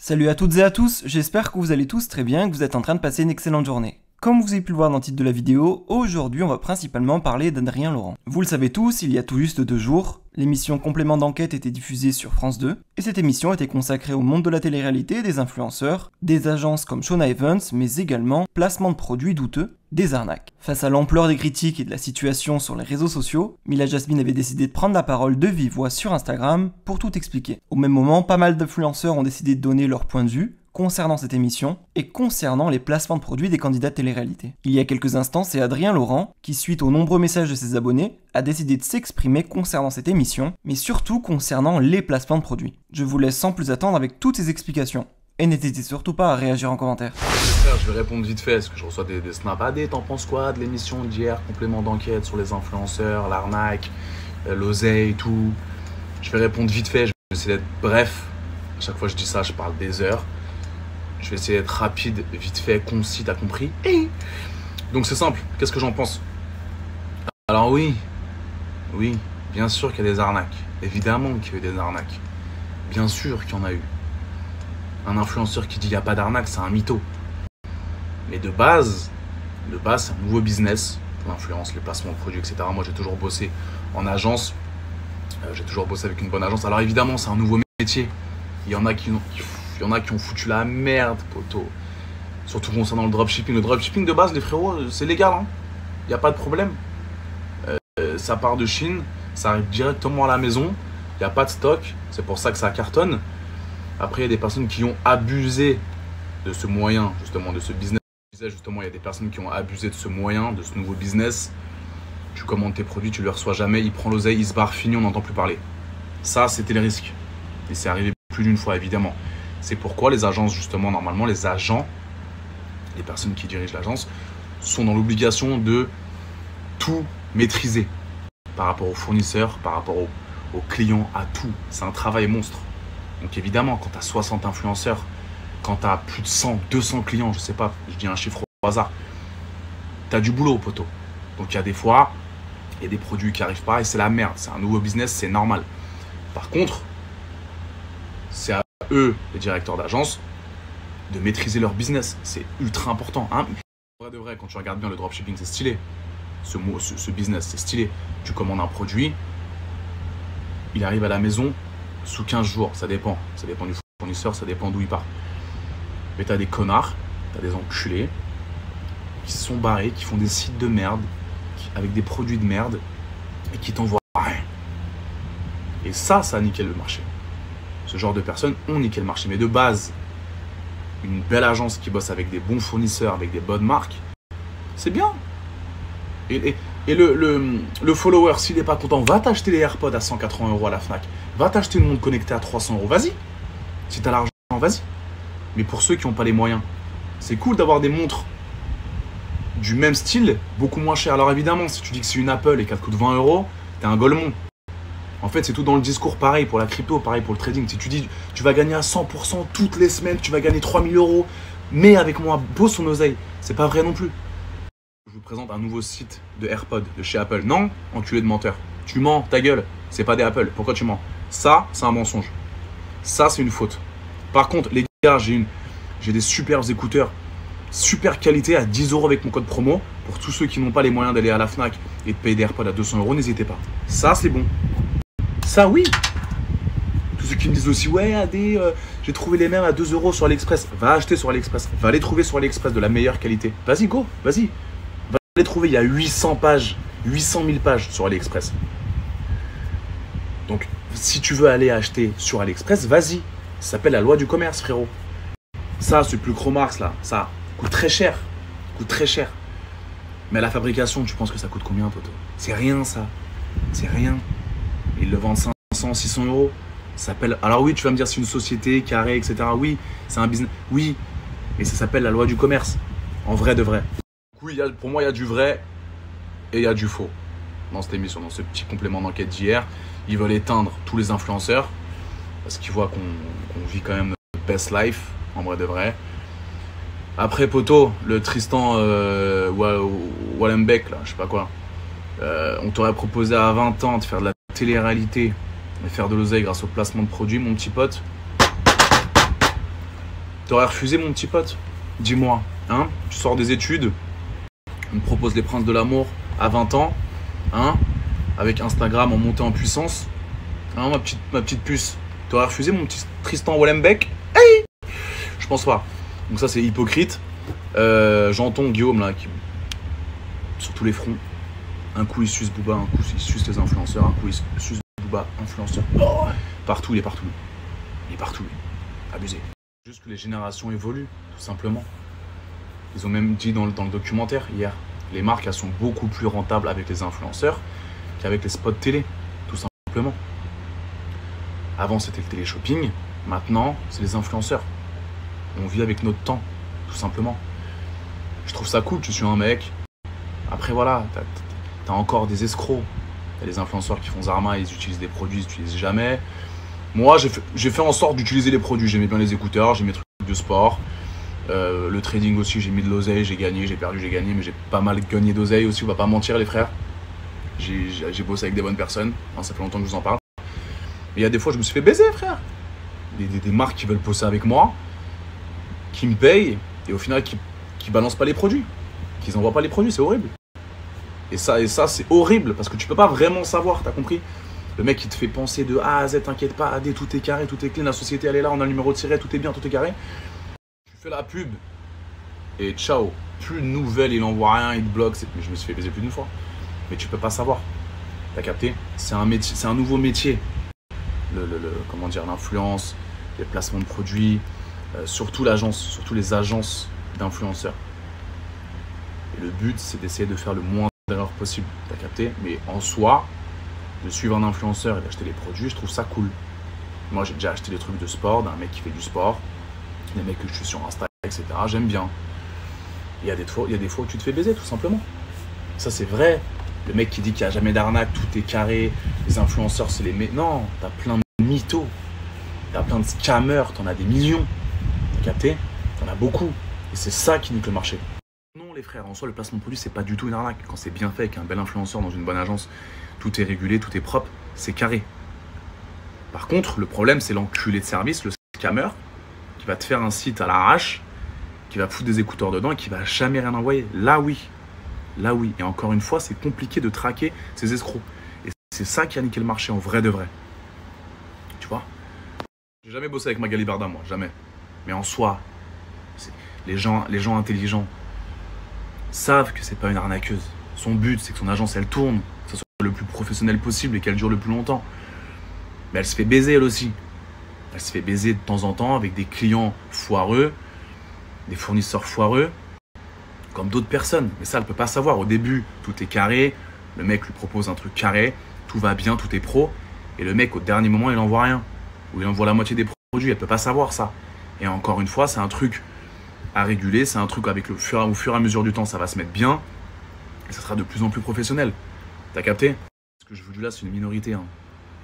Salut à toutes et à tous, j'espère que vous allez tous très bien et que vous êtes en train de passer une excellente journée. Comme vous avez pu le voir dans le titre de la vidéo, aujourd'hui on va principalement parler d'Adrien Laurent. Vous le savez tous, il y a tout juste 2 jours, l'émission Complément d'enquête était diffusée sur France 2, et cette émission était consacrée au monde de la télé-réalité, des influenceurs, des agences comme Shona Evans, mais également placement de produits douteux, des arnaques. Face à l'ampleur des critiques et de la situation sur les réseaux sociaux, Mila Jasmine avait décidé de prendre la parole de vive voix sur Instagram pour tout expliquer. Au même moment, pas mal d'influenceurs ont décidé de donner leur point de vue concernant cette émission et concernant les placements de produits des candidats de télé-réalité. Il y a quelques instants, c'est Adrien Laurent qui, suite aux nombreux messages de ses abonnés, a décidé de s'exprimer concernant cette émission, mais surtout concernant les placements de produits. Je vous laisse sans plus attendre avec toutes ces explications. Et n'hésitez surtout pas à réagir en commentaire. Je vais répondre vite fait, parce que je reçois des snaps. Adé, t'en penses quoi de l'émission d'hier, complément d'enquête sur les influenceurs, l'arnaque, l'oseille et tout. Je vais répondre vite fait, je vais essayer d'être bref. À chaque fois que je dis ça, je parle des heures. Je vais essayer d'être rapide, vite fait, concis, t'as compris? Donc c'est simple, qu'est-ce que j'en pense? Alors oui, bien sûr qu'il y a des arnaques. Évidemment qu'il y a eu des arnaques. Bien sûr qu'il y en a eu. Un influenceur qui dit qu'il n'y a pas d'arnaque, c'est un mytho. Mais de base, c'est un nouveau business. L'influence, les placements de produits, etc. Moi, j'ai toujours bossé en agence. J'ai toujours bossé avec une bonne agence. Alors évidemment, c'est un nouveau métier. Il y en a qui ont foutu la merde, poto. Surtout concernant le dropshipping. Le dropshipping de base, les frérots, c'est légal. Il n'y a pas de problème. Ça part de Chine, ça arrive directement à la maison. Il n'y a pas de stock. C'est pour ça que ça cartonne. Après, il y a des personnes qui ont abusé de ce moyen, justement, de ce business. Justement, il y a des personnes qui ont abusé de ce moyen, de ce nouveau business. Tu commandes tes produits, tu ne les reçois jamais. Il prend l'oseille, il se barre, fini, on n'entend plus parler. Ça, c'était le risque. Et c'est arrivé plus d'une fois, évidemment. C'est pourquoi les agences, justement, normalement, les agents, les personnes qui dirigent l'agence, sont dans l'obligation de tout maîtriser par rapport aux fournisseurs, par rapport aux clients, à tout. C'est un travail monstre. Donc évidemment, quand tu as 60 influenceurs, quand tu as plus de 100, 200 clients, je sais pas, je dis un chiffre au hasard, tu as du boulot, poteau. Donc il y a des fois, il y a des produits qui n'arrivent pas et c'est la merde. C'est un nouveau business, c'est normal. Par contre, c'est à eux, les directeurs d'agence, de maîtriser leur business. C'est ultra important. Vrai de vrai, quand tu regardes bien le dropshipping, c'est stylé. Ce business, c'est stylé. Tu commandes un produit, il arrive à la maison sous 15 jours. Ça dépend. Ça dépend du fournisseur, ça dépend d'où il part. Mais t'as des connards, t'as des enculés qui se sont barrés, qui font des sites de merde, avec des produits de merde, et qui t'envoient rien. Et ça a niqué le marché. Ce genre de personnes ont niqué le marché. Mais de base, une belle agence qui bosse avec des bons fournisseurs, avec des bonnes marques, c'est bien. Et le follower, s'il n'est pas content, va t'acheter les AirPods à 180 € à la Fnac. Va t'acheter une montre connectée à 300 €. Vas-y. Si tu as l'argent, vas-y. Mais pour ceux qui n'ont pas les moyens, c'est cool d'avoir des montres du même style, beaucoup moins cher. Alors évidemment, si tu dis que c'est une Apple et qu'elle coûte 20 €, t'es un golemon. En fait, c'est tout dans le discours, pareil pour la crypto, pareil pour le trading. Si tu dis tu vas gagner à 100% toutes les semaines, tu vas gagner 3000 €, mais avec moi, bosse son oseille. C'est pas vrai non plus. Je vous présente un nouveau site de AirPods de chez Apple. Non, enculé de menteur. Tu mens, ta gueule. C'est pas des Apple. Pourquoi tu mens? Ça, c'est un mensonge. Ça, c'est une faute. Par contre, les gars, j'ai des superbes écouteurs, super qualité à 10 € avec mon code promo. Pour tous ceux qui n'ont pas les moyens d'aller à la Fnac et de payer des AirPods à 200 €, n'hésitez pas. Ça, c'est bon. Ça, oui. Tous ceux qui me disent aussi, ouais, Adé, j'ai trouvé les mêmes à 2 € sur AliExpress. Va acheter sur AliExpress. Va les trouver sur AliExpress de la meilleure qualité. Vas-y, go, vas-y. Va les trouver. Il y a 800 pages, 800 000 pages sur AliExpress. Donc, si tu veux aller acheter sur AliExpress, vas-y. Ça s'appelle la loi du commerce, frérot. Ça, ce plus Chromax, là, ça coûte très cher. Coûte très cher. Mais à la fabrication, tu penses que ça coûte combien, poto? C'est rien, ça. C'est rien. Ils le vendent 500, 600 €. Ça s'appelle... Alors oui, tu vas me dire c'est une société, carré, etc. Oui, c'est un business. Oui, mais ça s'appelle la loi du commerce. En vrai de vrai. Oui, pour moi, il y a du vrai et il y a du faux dans cette émission, dans ce petit complément d'enquête d'hier. Ils veulent éteindre tous les influenceurs parce qu'ils voient qu'on vit quand même notre best life, en vrai de vrai. Après, poto, le Tristan Wallenbeck, là, je sais pas quoi. On t'aurait proposé à 20 ans de faire de la télé-réalité et faire de l'oseille grâce au placement de produits, mon petit pote. T'aurais refusé, mon petit pote? Dis-moi, hein? Tu sors des études, on te propose les princes de l'amour à 20 ans, hein? Avec Instagram en montée en puissance. Hein, ma petite puce? T'aurais refusé, mon petit Tristan Wallenbeck? Hey, je pense pas. Donc ça, c'est hypocrite. J'entends Guillaume, là, qui... sur tous les fronts. Un coup, il suce Booba, un coup, il suce les influenceurs, un coup, il suce Booba, influenceur. Oh, partout, il est partout. Il est partout. Abusé. Juste que les générations évoluent, tout simplement. Ils ont même dit dans le documentaire hier, les marques, elles sont beaucoup plus rentables avec les influenceurs qu'avec les spots télé, tout simplement. Avant, c'était le télé-shopping. Maintenant, c'est les influenceurs. On vit avec notre temps, tout simplement. Je trouve ça cool, tu suis un mec. Après, voilà, t'as encore des escrocs. T'as les influenceurs qui font Zarma, ils utilisent des produits, ils n'utilisent jamais. Moi, j'ai fait en sorte d'utiliser les produits. J'aimais bien les écouteurs, j'ai mes trucs de sport. Le trading aussi, j'ai mis de l'oseille, j'ai gagné, j'ai perdu, j'ai gagné. Mais j'ai pas mal gagné d'oseille aussi, on va pas mentir, les frères. J'ai bossé avec des bonnes personnes. Hein, ça fait longtemps que je vous en parle. Mais il y a des fois, je me suis fait baiser, frère. Des marques qui veulent bosser avec moi, qui me payent, et au final, qui balancent pas les produits. Qui envoient pas les produits, c'est horrible. Et ça c'est horrible, parce que tu peux pas vraiment savoir, t'as compris? Le mec, il te fait penser de A à Z, t'inquiète pas, AD, tout est carré, tout est clean, la société, elle est là, on a le numéro de tiré, tout est bien, tout est carré. Tu fais la pub, et ciao. Plus de nouvelles, il envoie rien, il te bloque. Mais je me suis fait baiser plus d'une fois. Mais tu peux pas savoir. T'as capté? C'est un métier, c'est un nouveau métier. Comment dire, l'influence, les placements de produits, surtout les agences d'influenceurs. Et le but, c'est d'essayer de faire le moins d'erreurs possible. T'as capté? Mais en soi, de suivre un influenceur et d'acheter les produits, je trouve ça cool. Moi, j'ai déjà acheté des trucs de sport d'un mec qui fait du sport, des mecs que je suis sur Insta, etc. J'aime bien. Il y a des fois où tu te fais baiser, tout simplement. Ça, c'est vrai. Le mec qui dit qu'il n'y a jamais d'arnaque, tout est carré, les influenceurs, c'est les... Non, t'as plein de mythos, t'as plein de scammers, t'en as des millions. T'as capté? T'en as beaucoup. Et c'est ça qui nique le marché. Non, les frères, en soi, le placement de produit, c'est pas du tout une arnaque. Quand c'est bien fait, avec un bel influenceur dans une bonne agence, tout est régulé, tout est propre, c'est carré. Par contre, le problème, c'est l'enculé de service, le scammer, qui va te faire un site à l'arrache, qui va foutre des écouteurs dedans et qui va jamais rien envoyer. Là, oui. Là, oui. Et encore une fois, c'est compliqué de traquer ces escrocs. Et c'est ça qui a niqué le marché en vrai de vrai. Tu vois? J'ai jamais bossé avec Magali Berda, moi. Jamais. Mais en soi, les gens intelligents savent que c'est pas une arnaqueuse. Son but, c'est que son agence, elle tourne, que ce soit le plus professionnel possible et qu'elle dure le plus longtemps. Mais elle se fait baiser, elle aussi. Elle se fait baiser de temps en temps avec des clients foireux, des fournisseurs foireux, comme d'autres personnes. Mais ça, elle ne peut pas savoir. Au début, tout est carré. Le mec lui propose un truc carré. Tout va bien, tout est pro. Et le mec, au dernier moment, il n'envoie rien. Ou il envoie la moitié des produits. Elle ne peut pas savoir ça. Et encore une fois, c'est un truc à réguler. C'est un truc avec au fur et à mesure du temps, ça va se mettre bien. Et ça sera de plus en plus professionnel. T'as capté? Ce que je vous dis là, c'est une minorité.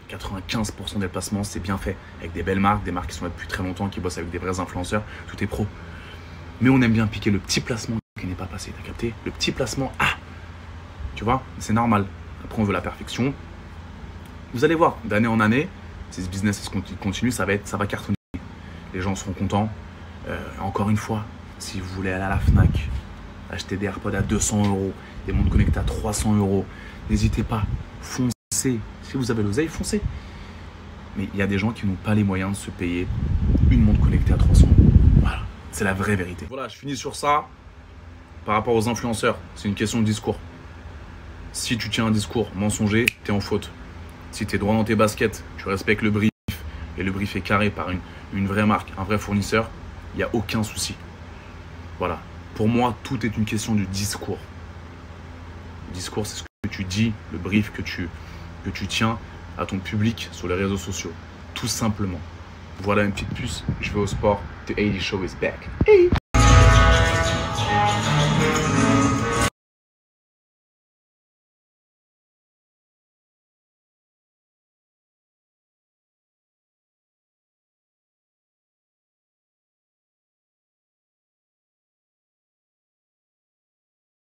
95% des placements, c'est bien fait. Avec des belles marques, des marques qui sont là depuis très longtemps, qui bossent avec des vrais influenceurs. Tout est pro. Mais on aime bien piquer le petit placement qui n'est pas passé. T'as capté? Le petit placement, tu vois, c'est normal. Après, on veut la perfection. Vous allez voir, d'année en année, si ce business continue, ça va cartonner. Les gens seront contents. Encore une fois, si vous voulez aller à la Fnac, acheter des AirPods à 200 €, des montres connectées à 300 €, n'hésitez pas, foncez. Si vous avez l'oseille, foncez. Mais il y a des gens qui n'ont pas les moyens de se payer une montre connectée à 300 €. Voilà, c'est la vraie vérité. Voilà, je finis sur ça. Par rapport aux influenceurs, c'est une question de discours. Si tu tiens un discours mensonger, tu es en faute. Si tu es droit dans tes baskets, tu respectes le brief, et le brief est carré par une vraie marque, un vrai fournisseur, il n'y a aucun souci. Voilà. Pour moi, tout est une question de discours. Le discours, c'est ce que tu dis, le brief que tu tiens à ton public sur les réseaux sociaux. Tout simplement. Voilà une petite puce, je vais au sport. The 80 Show is back. Hey.